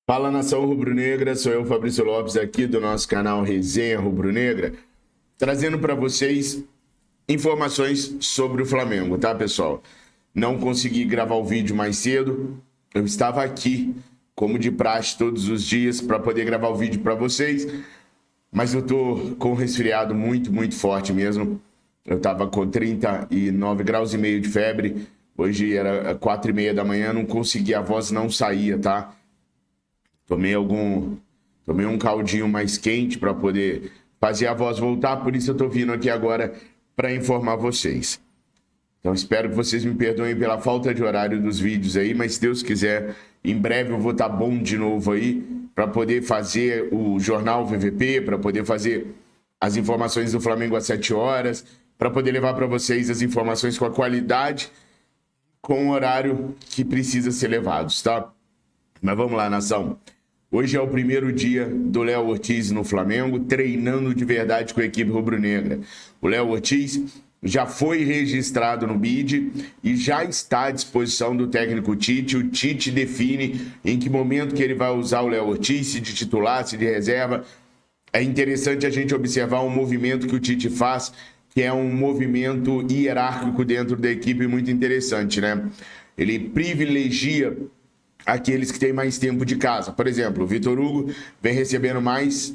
Fala, nação rubro-negra, sou eu, Fabrício Lopes, aqui do nosso canal Resenha Rubro-Negra, trazendo para vocês informações sobre o Flamengo, tá, pessoal? Não consegui gravar o vídeo mais cedo, eu estava aqui, como de praxe, todos os dias, para poder gravar o vídeo para vocês, mas eu tô com um resfriado muito forte mesmo. Eu tava com 39 graus e meio de febre, hoje era 4:30 da manhã, não conseguia, a voz não saía, tá? Tomei um caldinho mais quente para poder fazer a voz voltar, por isso eu tô vindo aqui agora para informar vocês. Então espero que vocês me perdoem pela falta de horário dos vídeos aí, mas se Deus quiser, em breve eu vou estar bom de novo aí para poder fazer o Jornal VVP, para poder fazer as informações do Flamengo às 7 horas, para poder levar para vocês as informações com a qualidade, com o horário que precisa ser levados, tá? Mas vamos lá, nação. Hoje é o primeiro dia do Léo Ortiz no Flamengo, treinando de verdade com a equipe rubro-negra. O Léo Ortiz já foi registrado no BID e já está à disposição do técnico Tite. O Tite define em que momento que ele vai usar o Léo Ortiz, se de titular, se de reserva. É interessante a gente observar um movimento que o Tite faz, que é um movimento hierárquico dentro da equipe muito interessante, né? Ele privilegia aqueles que têm mais tempo de casa. Por exemplo, o Vitor Hugo vem recebendo mais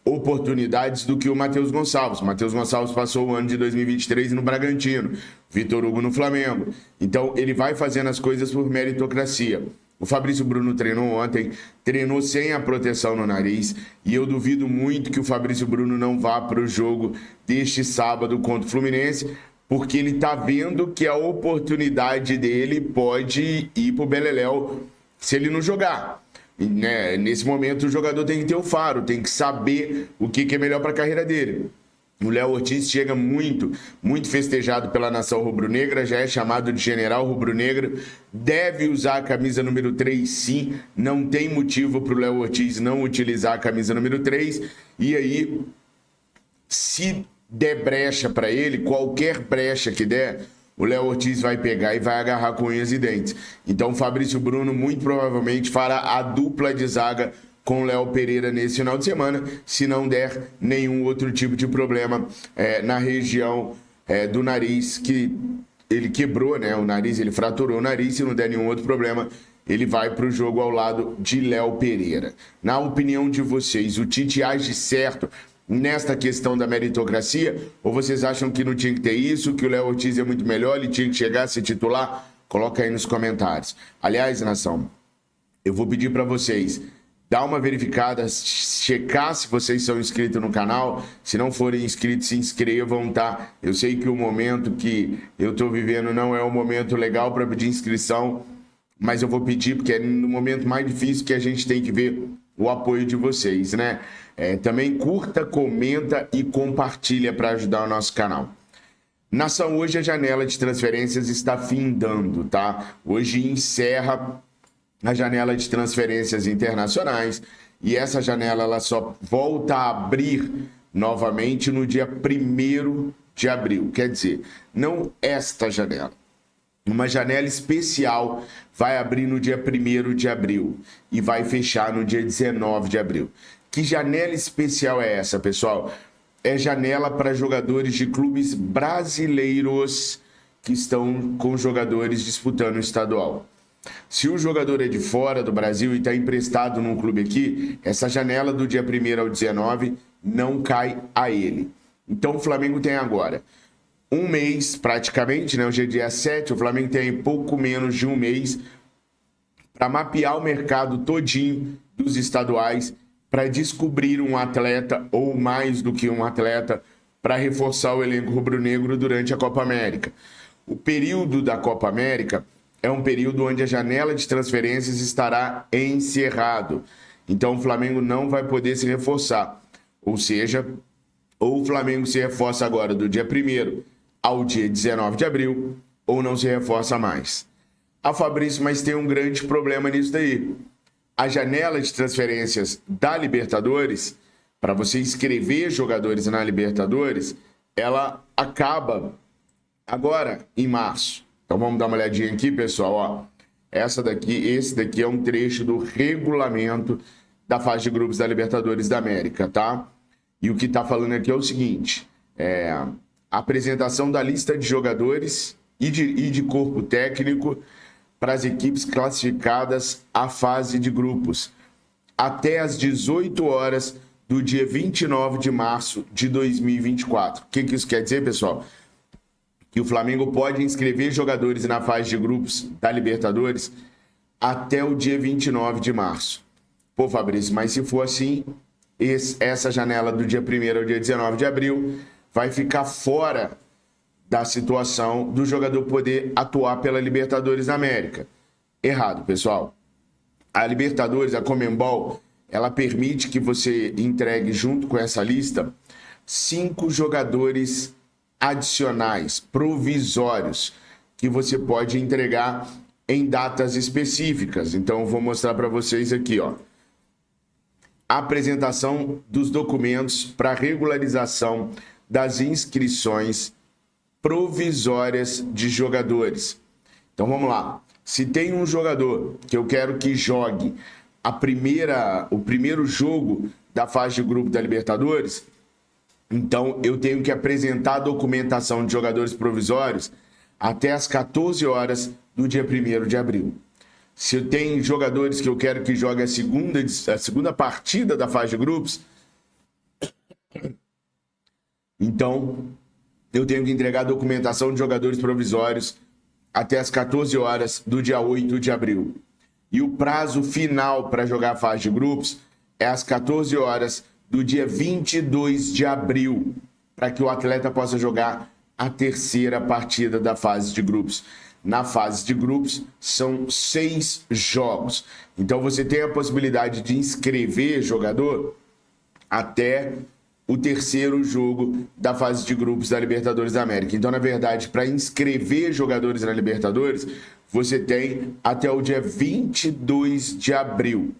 oportunidades do que o Matheus Gonçalves. O Matheus Gonçalves passou o ano de 2023 no Bragantino, Vitor Hugo no Flamengo. Então, ele vai fazendo as coisas por meritocracia. O Fabrício Bruno treinou ontem, treinou sem a proteção no nariz, e eu duvido muito que o Fabrício Bruno não vá para o jogo deste sábado contra o Fluminense, porque ele tá vendo que a oportunidade dele pode ir pro Beleléu se ele não jogar. Né? Nesse momento o jogador tem que ter o faro, tem que saber o que é melhor para a carreira dele. O Léo Ortiz chega muito festejado pela nação rubro-negra, já é chamado de general rubro-negro, deve usar a camisa número 3 sim, não tem motivo para o Léo Ortiz não utilizar a camisa número 3, e aí, se der brecha para ele, qualquer brecha que der, o Léo Ortiz vai pegar e vai agarrar com unhas e dentes. Então o Fabrício Bruno muito provavelmente fará a dupla de zaga com o Léo Pereira nesse final de semana, se não der nenhum outro tipo de problema na região do nariz, que ele quebrou, né? O nariz, ele fraturou o nariz, se não der nenhum outro problema, ele vai para o jogo ao lado de Léo Pereira. Na opinião de vocês, o Tite age certo nesta questão da meritocracia, ou vocês acham que não tinha que ter isso, que o Léo Ortiz é muito melhor, ele tinha que chegar a ser titular? Coloca aí nos comentários. Aliás, nação, eu vou pedir para vocês dar uma verificada, checar se vocês são inscritos no canal. Se não forem inscritos, se inscrevam, tá? Eu sei que o momento que eu tô vivendo não é um momento legal para pedir inscrição, mas eu vou pedir porque é no momento mais difícil que a gente tem que ver o apoio de vocês, né? Também curta, comenta e compartilha para ajudar o nosso canal. Nação, hoje a janela de transferências está findando, tá? Hoje encerra a janela de transferências internacionais e essa janela ela só volta a abrir novamente no dia 1º de abril. Quer dizer, não esta janela. Uma janela especial vai abrir no dia 1º de abril e vai fechar no dia 19 de abril. Que janela especial é essa, pessoal? É janela para jogadores de clubes brasileiros que estão com jogadores disputando o estadual. Se o jogador é de fora do Brasil e está emprestado num clube aqui, essa janela do dia 1º ao 19 não cai a ele. Então o Flamengo tem agora um mês praticamente, né? Hoje é dia 7, o Flamengo tem pouco menos de um mês para mapear o mercado todinho dos estaduais, para descobrir um atleta ou mais do que um atleta para reforçar o elenco rubro-negro durante a Copa América. O período da Copa América é um período onde a janela de transferências estará encerrado. Então o Flamengo não vai poder se reforçar. Ou seja, ou o Flamengo se reforça agora do dia 1º ao dia 19 de abril, ou não se reforça mais. Fabrício, mas tem um grande problema nisso daí. A janela de transferências da Libertadores, para você inscrever jogadores na Libertadores, ela acaba agora em março. Então vamos dar uma olhadinha aqui, pessoal. Esse daqui é um trecho do regulamento da fase de grupos da Libertadores da América, tá? E o que tá falando aqui é o seguinte, apresentação da lista de jogadores e de corpo técnico para as equipes classificadas à fase de grupos, até às 18 horas do dia 29 de março de 2024. O que isso quer dizer, pessoal? Que o Flamengo pode inscrever jogadores na fase de grupos da Libertadores até o dia 29 de março. Pô, Fabrício, mas se for assim, essa janela do dia 1º ao dia 19 de abril vai ficar fora da situação do jogador poder atuar pela Libertadores da América. Errado, pessoal. A Libertadores, a Conmebol, ela permite que você entregue junto com essa lista 5 jogadores adicionais, provisórios, que você pode entregar em datas específicas. Então, eu vou mostrar para vocês aqui, ó. Apresentação dos documentos para regularização das inscrições provisórias de jogadores. Então vamos lá. Se tem um jogador que eu quero que jogue o primeiro jogo da fase de grupo da Libertadores, então eu tenho que apresentar a documentação de jogadores provisórios até as 14 horas do dia 1º de abril. Se eu tenho jogadores que eu quero que jogue a segunda partida da fase de grupos, então eu tenho que entregar a documentação de jogadores provisórios até as 14 horas do dia 8 de abril. E o prazo final para jogar a fase de grupos é às 14 horas do dia 22 de abril, para que o atleta possa jogar a terceira partida da fase de grupos. Na fase de grupos, são 6 jogos. Então, você tem a possibilidade de inscrever jogador até o terceiro jogo da fase de grupos da Libertadores da América. Então, na verdade, para inscrever jogadores na Libertadores, você tem até o dia 22 de abril.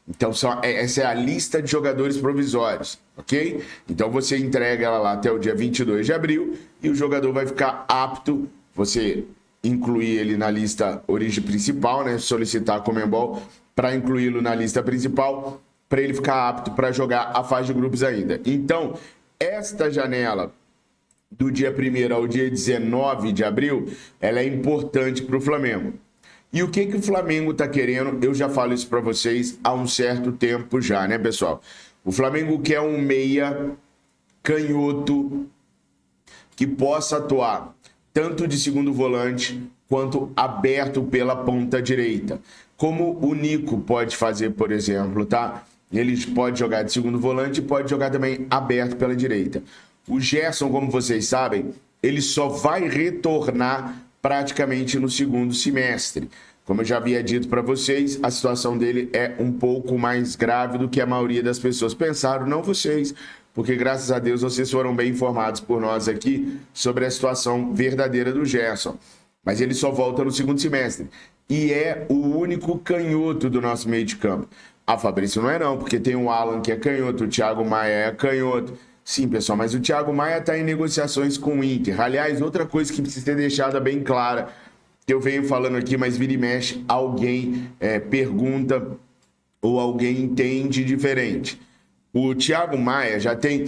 Então, essa é a lista de jogadores provisórios, ok? Então, você entrega ela lá até o dia 22 de abril e o jogador vai ficar apto, você incluir ele na lista origem principal, né? Solicitar a Conmebol para incluí-lo na lista principal, para ele ficar apto para jogar a fase de grupos ainda. Então, esta janela do dia 1º ao dia 19 de abril, ela é importante para o Flamengo. E o que o Flamengo está querendo? Eu já falo isso para vocês há um certo tempo já, né, pessoal? O Flamengo quer um meia canhoto que possa atuar tanto de segundo volante quanto aberto pela ponta direita. Como o Nico pode fazer, por exemplo, tá? Ele pode jogar de segundo volante e pode jogar também aberto pela direita. O Gerson, como vocês sabem, ele só vai retornar praticamente no segundo semestre. Como eu já havia dito para vocês, a situação dele é um pouco mais grave do que a maioria das pessoas pensaram, não vocês, porque graças a Deus vocês foram bem informados por nós aqui sobre a situação verdadeira do Gerson. Mas ele só volta no segundo semestre. E é o único canhoto do nosso meio de campo. Ah, Fabrício, não é não, porque tem o Alan que é canhoto, o Thiago Maia é canhoto. Sim, pessoal, mas o Thiago Maia está em negociações com o Inter. Aliás, outra coisa que precisa ser deixada bem clara, que eu venho falando aqui, mas vira e mexe, alguém pergunta ou alguém entende diferente. O Thiago Maia já tem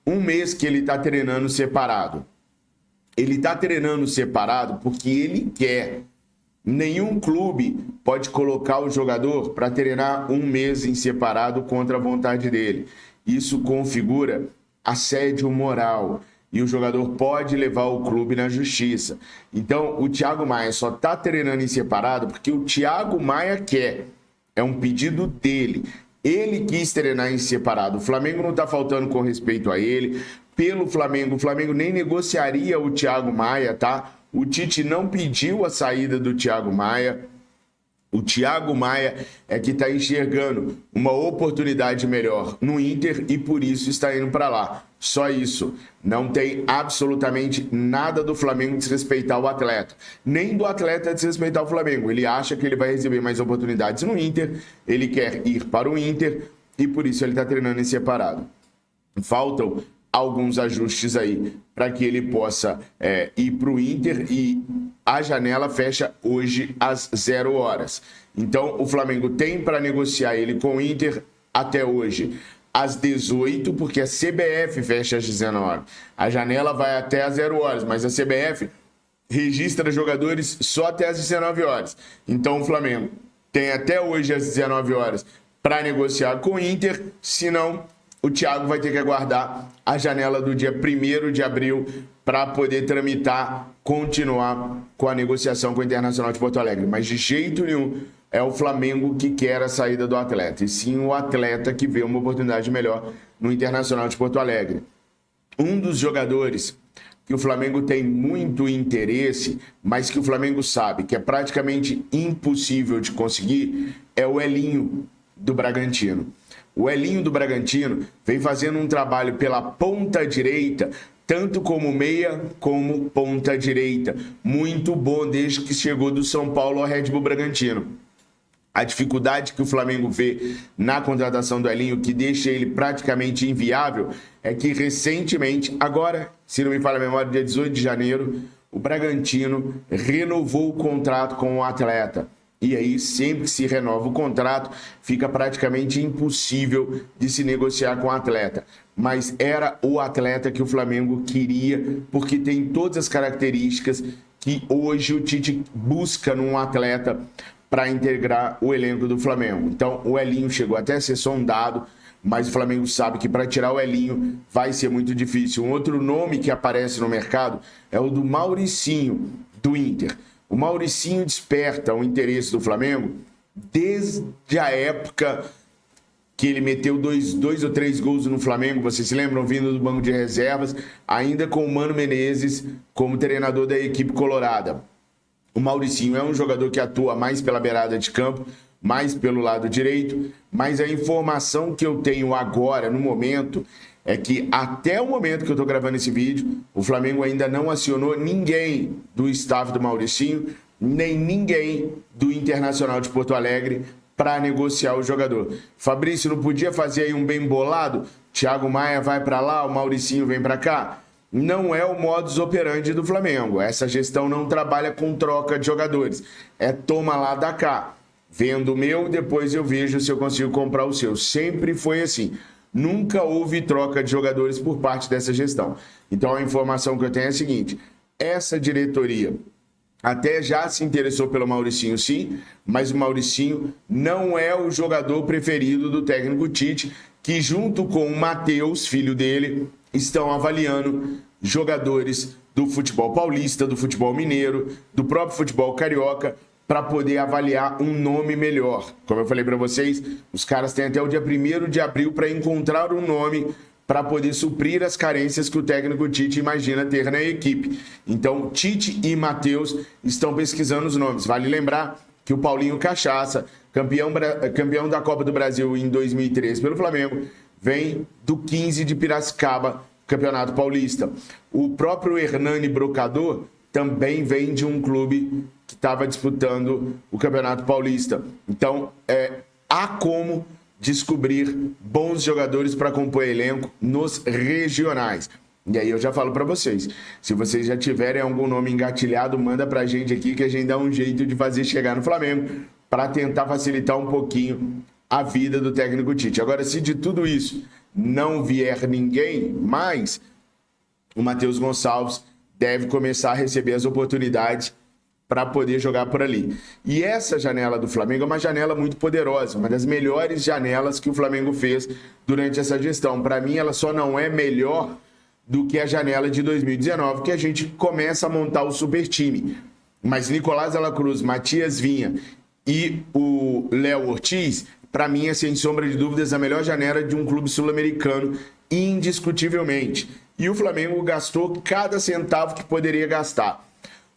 um mês que ele está treinando separado. Ele está treinando separado porque ele quer. Nenhum clube pode colocar o jogador para treinar um mês em separado contra a vontade dele. Isso configura assédio moral e o jogador pode levar o clube na justiça. Então, o Thiago Maia só está treinando em separado porque o Thiago Maia quer. É um pedido dele. Ele quis treinar em separado. O Flamengo não está faltando com respeito a ele. Pelo Flamengo, o Flamengo nem negociaria o Thiago Maia, tá? O Tite não pediu a saída do Thiago Maia. O Thiago Maia é que está enxergando uma oportunidade melhor no Inter e por isso está indo para lá. Só isso. Não tem absolutamente nada do Flamengo desrespeitar o atleta. Nem do atleta desrespeitar o Flamengo. Ele acha que ele vai receber mais oportunidades no Inter, ele quer ir para o Inter e por isso ele está treinando em separado. Faltam alguns ajustes aí para que ele possa ir para o Inter e a janela fecha hoje às 0 horas. Então, o Flamengo tem para negociar ele com o Inter até hoje às 18, porque a CBF fecha às 19. A janela vai até às 0 horas, mas a CBF registra jogadores só até às 19 horas. Então, o Flamengo tem até hoje às 19 horas para negociar com o Inter, senão o Thiago vai ter que aguardar a janela do dia 1º de abril para poder tramitar, continuar com a negociação com o Internacional de Porto Alegre. Mas de jeito nenhum é o Flamengo que quer a saída do atleta, e sim o atleta que vê uma oportunidade melhor no Internacional de Porto Alegre. Um dos jogadores que o Flamengo tem muito interesse, mas que o Flamengo sabe que é praticamente impossível de conseguir, é o Elinho do Bragantino. O Elinho do Bragantino vem fazendo um trabalho pela ponta direita, tanto como meia como ponta direita. Muito bom desde que chegou do São Paulo ao Red Bull Bragantino. A dificuldade que o Flamengo vê na contratação do Elinho, que deixa ele praticamente inviável, é que recentemente, agora, se não me falha a memória, dia 18 de janeiro, o Bragantino renovou o contrato com o atleta. E aí, sempre que se renova o contrato, fica praticamente impossível de se negociar com o atleta. Mas era o atleta que o Flamengo queria, porque tem todas as características que hoje o Tite busca num atleta para integrar o elenco do Flamengo. Então, o Elinho chegou até a ser sondado, mas o Flamengo sabe que para tirar o Elinho vai ser muito difícil. Um outro nome que aparece no mercado é o do Mauricinho, do Inter. O Mauricinho desperta o interesse do Flamengo desde a época que ele meteu dois ou três gols no Flamengo, vocês se lembram, vindo do banco de reservas, ainda com o Mano Menezes como treinador da equipe colorada. O Mauricinho é um jogador que atua mais pela beirada de campo, mais pelo lado direito, mas a informação que eu tenho agora, no momento, é que até o momento que eu estou gravando esse vídeo, o Flamengo ainda não acionou ninguém do staff do Mauricinho, nem ninguém do Internacional de Porto Alegre para negociar o jogador. Fabrício, não podia fazer aí um bem bolado? Thiago Maia vai para lá, o Mauricinho vem para cá? Não é o modus operandi do Flamengo. Essa gestão não trabalha com troca de jogadores. É toma lá, dá cá. Vendo o meu, depois eu vejo se eu consigo comprar o seu. Sempre foi assim. Nunca houve troca de jogadores por parte dessa gestão. Então a informação que eu tenho é a seguinte: essa diretoria até já se interessou pelo Mauricinho, sim, mas o Mauricinho não é o jogador preferido do técnico Tite, que junto com o Matheus, filho dele, estão avaliando jogadores do futebol paulista, do futebol mineiro, do próprio futebol carioca, para poder avaliar um nome melhor. Como eu falei para vocês, os caras têm até o dia 1º de abril para encontrar um nome para poder suprir as carências que o técnico Tite imagina ter na equipe. Então, Tite e Matheus estão pesquisando os nomes. Vale lembrar que o Paulinho Cachaça, campeão da Copa do Brasil em 2013 pelo Flamengo, vem do 15 de Piracicaba, Campeonato Paulista. O próprio Hernani Brocador também vem de um clube que estava disputando o Campeonato Paulista. Então, há como descobrir bons jogadores para compor elenco nos regionais. E aí eu já falo para vocês, se vocês já tiverem algum nome engatilhado, manda para a gente aqui que a gente dá um jeito de fazer chegar no Flamengo para tentar facilitar um pouquinho a vida do técnico Tite. Agora, se de tudo isso não vier ninguém mais, o Matheus Gonçalves deve começar a receber as oportunidades para poder jogar por ali. E essa janela do Flamengo é uma janela muito poderosa, uma das melhores janelas que o Flamengo fez durante essa gestão. Para mim, ela só não é melhor do que a janela de 2019, que a gente começa a montar o super time. Mas Nicolás de la Cruz, Matias Vinha e o Léo Ortiz, para mim, é sem sombra de dúvidas a melhor janela de um clube sul-americano, indiscutivelmente. E o Flamengo gastou cada centavo que poderia gastar.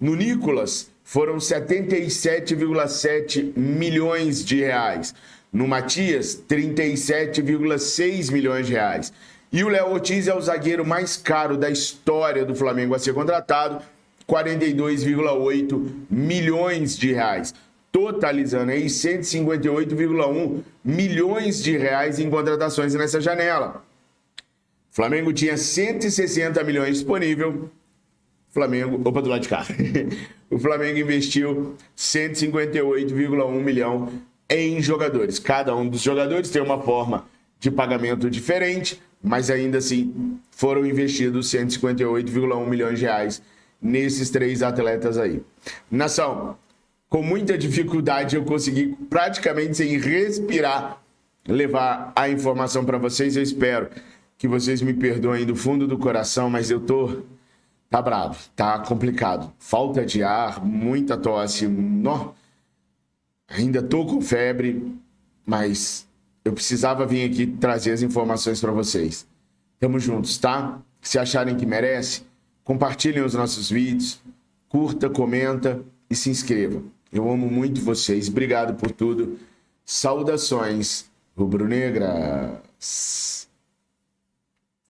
No Nicolas, foram 77,7 milhões de reais. No Matias, 37,6 milhões de reais. E o Léo Ortiz é o zagueiro mais caro da história do Flamengo a ser contratado, 42,8 milhões de reais. Totalizando aí 158,1 milhões de reais em contratações nessa janela. O Flamengo tinha 160 milhões disponível. O o Flamengo investiu 158,1 milhão em jogadores. Cada um dos jogadores tem uma forma de pagamento diferente, mas ainda assim foram investidos 158,1 milhões de reais nesses 3 atletas aí. Nação, com muita dificuldade eu consegui, praticamente sem respirar, levar a informação para vocês. Eu espero que vocês me perdoem do fundo do coração, mas eu tô... Tá bravo, tá complicado. Falta de ar, muita tosse. Ainda tô com febre, mas eu precisava vir aqui trazer as informações para vocês. Tamo juntos, tá? Se acharem que merece, compartilhem os nossos vídeos, curta, comenta e se inscreva. Eu amo muito vocês. Obrigado por tudo. Saudações rubro-negras.